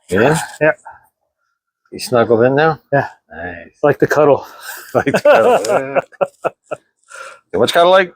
Yeah? Yeah. You snuggled in now? Yeah. Nice. Like the cuddle. Like the cuddle. What's cuddle like?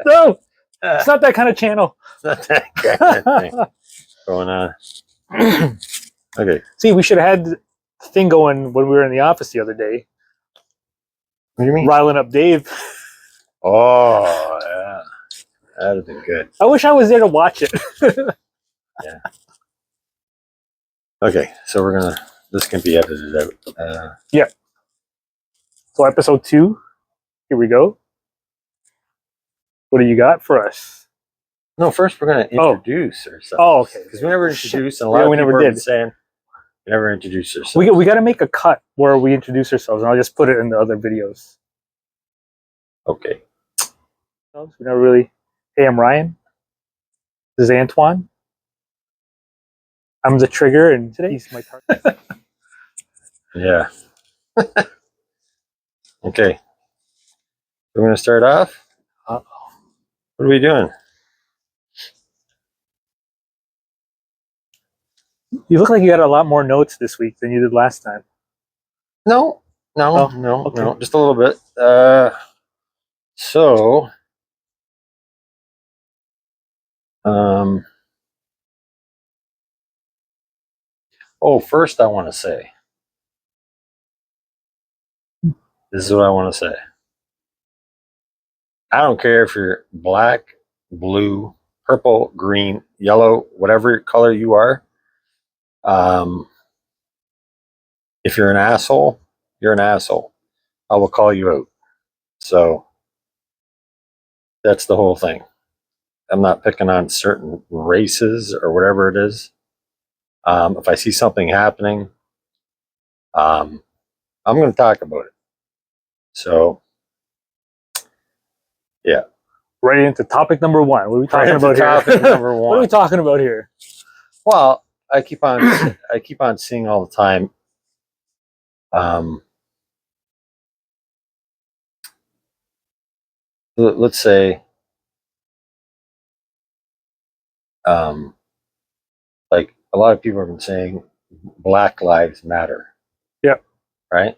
No, it's not that kind of channel. It's not that kind of thing going on. Okay. See, we should have had the thing going when we were in the office the other day. What do you mean? Riling up Dave. Oh, yeah. That would have been good. I wish I was there to watch it. Yeah. Okay, so this can be edited out. Yeah. So episode 2, here we go. What do you got for us? No, first we're going to introduce ourselves. Oh, okay. Because we never introduced, and a lot of people have been saying we never introduced ourselves. We got to make a cut where we introduce ourselves, and I'll just put it in the other videos. Okay. We never really. Hey, I'm Ryan. This is Antoine. I'm the trigger, and today he's my target. Yeah. Okay. We're going to start off. Uh-oh. What are we doing? You look like you got a lot more notes this week than you did last time. No. Okay. Just a little bit. First I want to say, this is what I want to say. I don't care if you're black, blue, purple, green, yellow, whatever color you are. If you're an asshole, you're an asshole. I will call you out. So that's the whole thing. I'm not picking on certain races or whatever it is. If I see something happening, I'm going to talk about it. So, yeah. Right into topic number 1. What are we talking about here? Topic number 1. What are we talking about here? Well, I keep on seeing all the time. Let's say, like a lot of people have been saying, Black Lives Matter. Yep. Right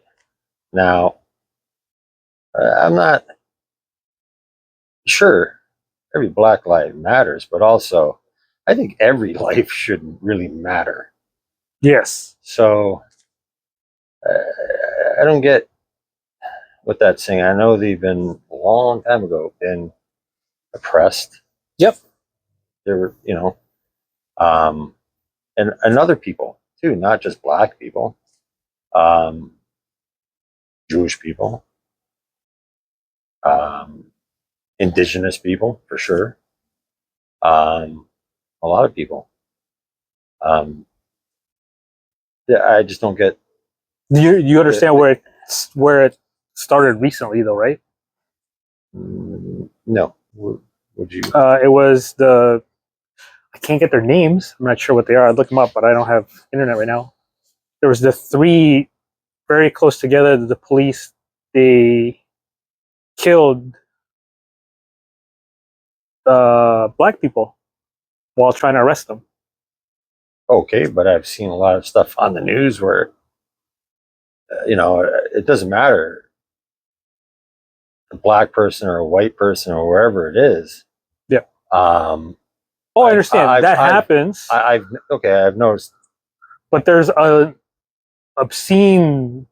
now, I'm not sure every Black life matters, but also I think every life should really matter. Yes. So I don't get what that's saying. I know they've been a long time ago been oppressed. Yep. There were, and other people too, not just black people, Jewish people, indigenous people for sure, a lot of people. Yeah, I just don't get. You understand where it started recently, though, right? No. Would you? It was I can't get their names. I'm not sure what they are. I'd look them up, but I don't have internet right now. There was the 3 very close together. The police, they killed black people while trying to arrest them. Okay, but I've seen a lot of stuff on the news where, it doesn't matter a black person or a white person or wherever it is. Yeah. I understand that happens. I've noticed, but there's a obscene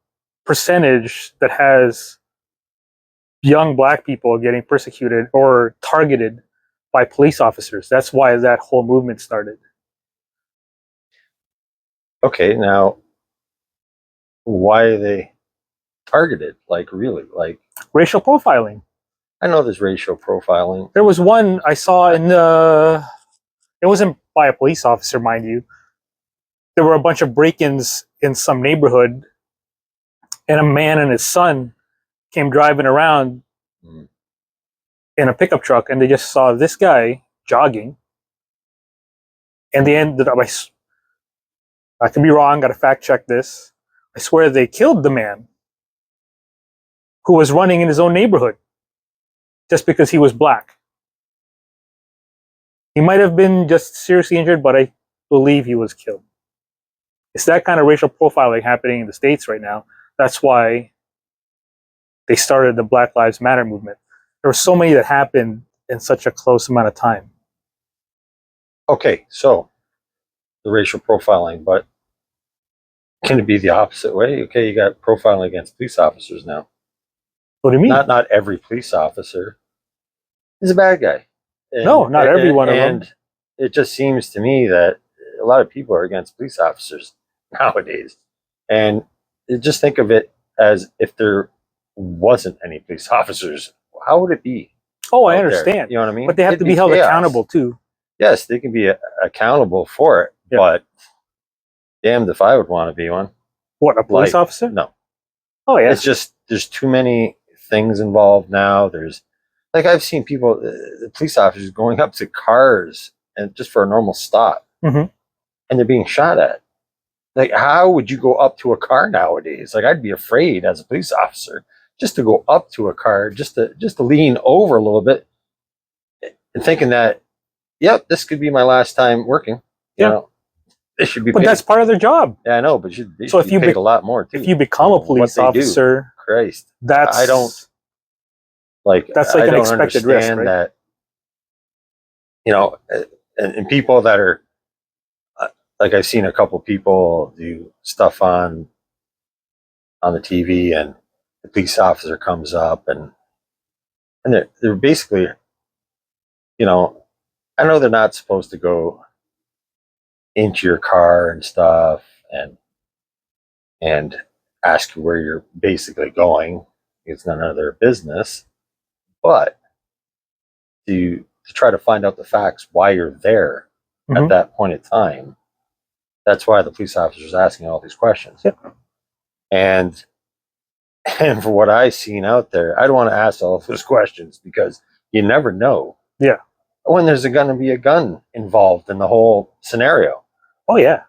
percentage that has young black people getting persecuted or targeted by police officers. That's why that whole movement started. Okay, now why are they targeted? Like, really? Like Racial profiling. I know there's racial profiling. There was one I saw it wasn't by a police officer, mind you. There were a bunch of break-ins in some neighborhood, and a man and his son came driving around in a pickup truck, and they just saw this guy jogging, and they ended up, I could be wrong, gotta fact check this. I swear they killed the man who was running in his own neighborhood just because he was black. He might have been just seriously injured, but believe he was killed. It's that kind of racial profiling happening in the States right now. That's why they started the Black Lives Matter movement. There were so many that happened in such a close amount of time. Okay, so the racial profiling, but can it be the opposite way? Okay, you got profiling against police officers now. What do you mean? Not every police officer is a bad guy. No, not every one of them. And it just seems to me that a lot of people are against police officers nowadays. And just think of it as if there wasn't any police officers, how would it be? Oh, I out there? understand. You know what I mean? But they have It'd to be held chaos. accountable too. Yes, they can be accountable for it, Yeah. but damned if I would want to be one. What, a police officer? No. Oh, yeah. It's just, there's too many things involved now. There's, like, I've seen people, the police officers going up to cars and just for a normal stop, Mhm. and they're being shot at. Like, how would you go up to a car nowadays? Like, I'd be afraid as a police officer just to go up to a car, just to lean over a little bit, and thinking that, yep, this could be my last time working. You Yeah. know, this should be But paid. that's part of their job. Yeah, I know, but they So should if be you paid a lot more too. If you become a What police they do. officer, Christ, that's I don't like. That's like I an don't expected risk, understand right? that. You know, and people that are like, I've seen a couple people do stuff on the TV, and the police officer comes up and they're basically, you know, I know they're not supposed to go into your car and stuff and ask you where you're basically going. It's none of their business, but to try to find out the facts why you're there at Mhm. that point in time. That's why the police officer is asking all these questions. Yep. And for what I've seen out there, I don't want to ask all of those questions because you never know. Yeah. When there's going to be a gun involved in the whole scenario. Oh, yeah.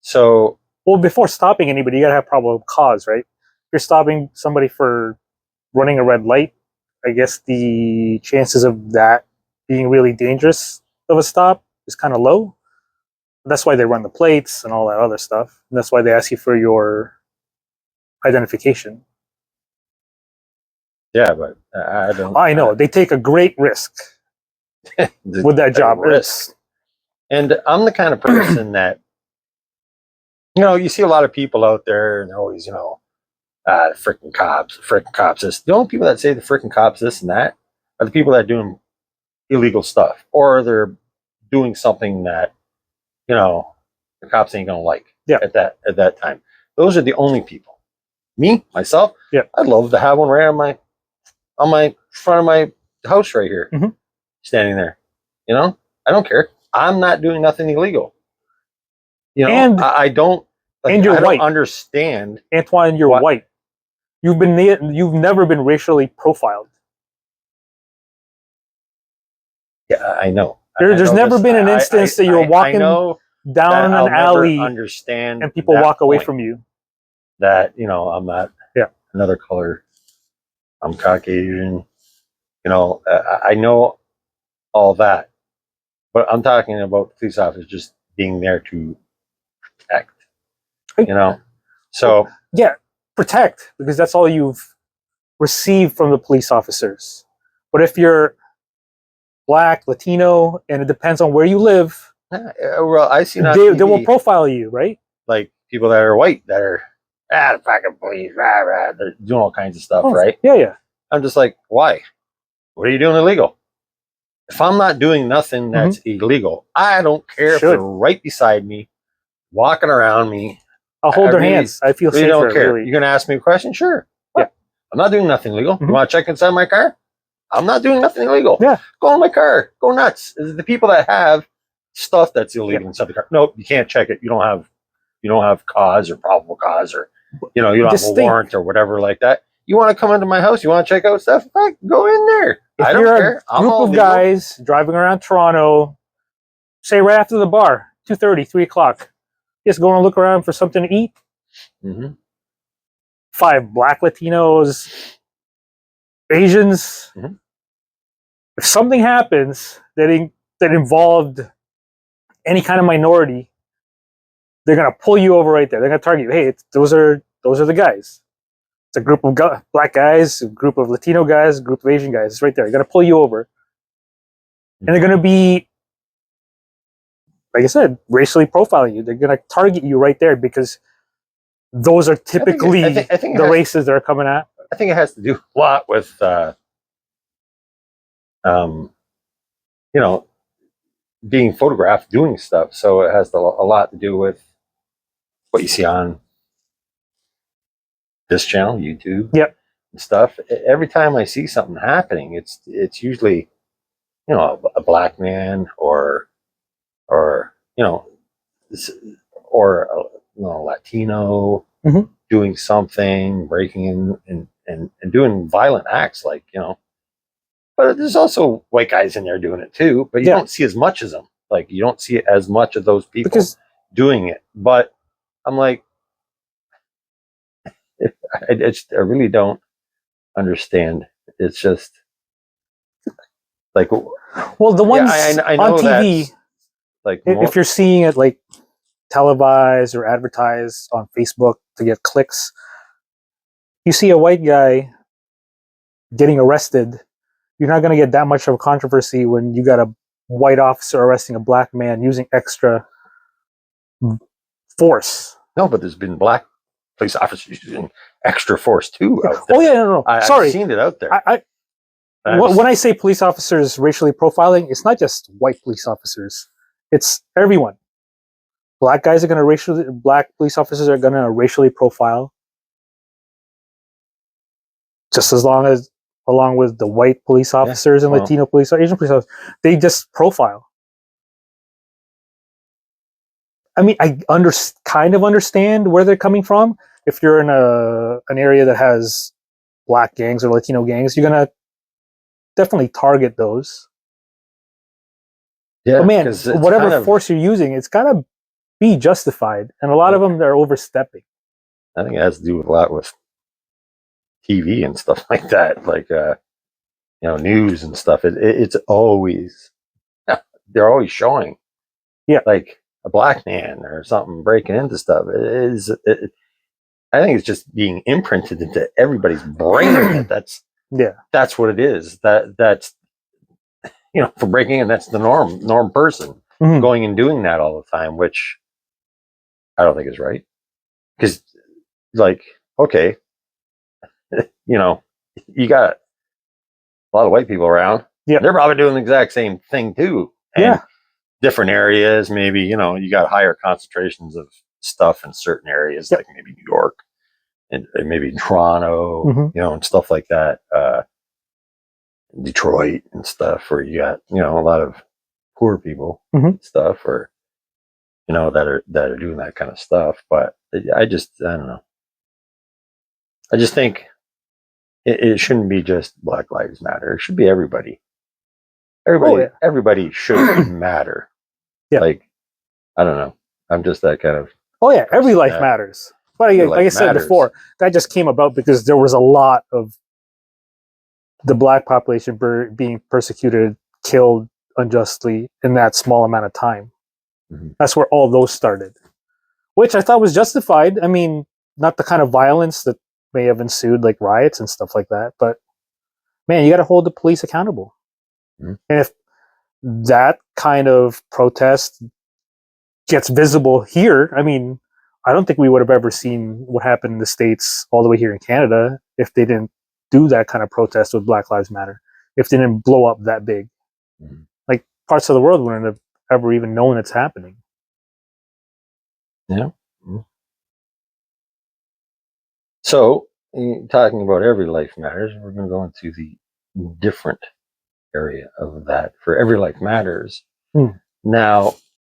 So, Well, before stopping anybody, you gotta have probable cause, right? If you're stopping somebody for running a red light, I guess the chances of that being really dangerous of a stop is kind of low. That's why they run the plates and all that other stuff. And that's why they ask you for your identification. yeah, but I don't. I know they take a great risk with that job. Risk. And I'm the kind of person that, you know, you see a lot of people out there and they're always, you know, frickin' cops this. The only people that say the frickin' cops this and that are the people that are doing illegal stuff, or they're doing something that, you know, the cops ain't gonna like. Yeah. At that time. Those are the only people. Me, myself, yeah, I'd love to have one right on my front of my house right here, Mhm. standing there. You know, I don't care. I'm not doing nothing illegal. You know, And- I don't. Like, and you're I don't white. understand. Antoine, you're What? white. You've never been racially profiled. Yeah, I know. There's never been an instance that you're walking I know down that I'll an alley never understand, and people that walk away point, from you. that, you know, I'm not. Yeah. Another color. I'm Caucasian. You know, I know all that, but I'm talking about police officers just being there to protect. You know, so Yeah, protect, because that's all you've received from the police officers. But if you're Black, Latino, and it depends on where you live, well, I see they will profile you, right? like people that are white that are the fucking police, rah, rah, they're doing all kinds of stuff, Oh, right? Yeah, yeah. I'm just like, why? What are you doing illegal? If I'm not doing nothing that's illegal, I don't care if Should. they're right beside me, walking around me. I'll hold I their really- hands. I feel Really safer. don't care. Really. You're gonna ask me a question? Sure. Yeah. I'm not doing nothing illegal. Mhm. You want to check inside my car? I'm not doing nothing illegal. Yeah. Go in my car. Go nuts. The people that have stuff that's illegal inside the car. Nope, you can't check it. You don't have cause or probable cause, or you don't have a Just think. warrant or whatever like that. You want to come into my house? You want to check out stuff? Heck, go in there. If I don't you're care. a group of guys driving around Toronto, say right after the bar, 2:30, 3 o'clock, just going to look around for something to eat. Mm-hmm. 5 Black Latinos, Asians. Mhm. If something happens that involved any kind of minority, they're gonna pull you over right there. They're gonna target you. Hey, those are the guys. It's a group of black guys, a group of Latino guys, a group of Asian guys. It's right there. They're gonna pull you over, and they're gonna be, like I said, racially profiling you. They're gonna target you right there because those are typically I think the races they're coming at. I think it has to do a lot with, you know, being photographed doing stuff. So it has a lot to do with what you see on this channel, YouTube, Yep. and stuff. Every time I see something happening, it's usually, you know, a black man or you know, or a, you know, Latino Mhm. doing something, breaking in and doing violent acts, like, you know. But there's also white guys in there doing it too, but you Yeah. don't see as much as them. Like, you don't see as much of those people Because doing it. But I'm like, I really don't understand. It's just like, well, the ones I know on TV, that's like if you're seeing it like televised or advertised on Facebook to get clicks, you see a white guy getting arrested, you're not going to get that much of a controversy when you got a white officer arresting a black man using extra force. no, but there's been black police officers using extra force too out there. Oh yeah, no. Sorry, I've seen it out there. When I say police officers racially profiling, it's not just white police officers; it's everyone. Black guys are going to black police officers are going to racially profile, just along with the white police officers and Latino police or Asian police officers. They just profile. I mean, I kind of understand where they're coming from. If you're in an area that has black gangs or Latino gangs, you're gonna definitely target those. Yeah, but man, whatever kind of, force you're using, it's gotta be justified, and a lot of them are overstepping. I think it has to do with a lot with TV and stuff like that, like you know, news and stuff. It's always, they're always showing, Yeah, like a black man or something breaking into stuff. I think it's just being imprinted into everybody's brain. That's what it is. That's you know, for breaking in, that's the norm person going and doing that all the time, which I don't think is right. Because, like, okay, you know, you got a lot of white people around. Yeah, they're probably doing the exact same thing too. And different areas, maybe, you know, you got higher concentrations of stuff in certain areas, like maybe New York and maybe Toronto, you know, and stuff like that. Detroit and stuff, where you got, you know, a lot of poor people stuff, or, you know, that are doing that kind of stuff. But I don't know. I just think it shouldn't be just Black Lives Matter. It should be everybody. Everybody should matter. Yeah. Like, I don't know. I'm just that kind of. Oh yeah, every life matters. But like I said before, that just came about because there was a lot of the black population being persecuted, killed unjustly in that small amount of time. That's where all those started, which I thought was justified. I mean, not the kind of violence that may have ensued, like riots and stuff like that, but man, you got to hold the police accountable. And if that kind of protest gets visible here, I mean, I don't think we would have ever seen what happened in the States all the way here in Canada if they didn't do that kind of protest with Black Lives Matter, if they didn't blow up that big. Like, parts of the world wouldn't have ever even known it's happening. Yeah. So, talking about every life matters, we're going to go into the different area of that for every life matters. Now,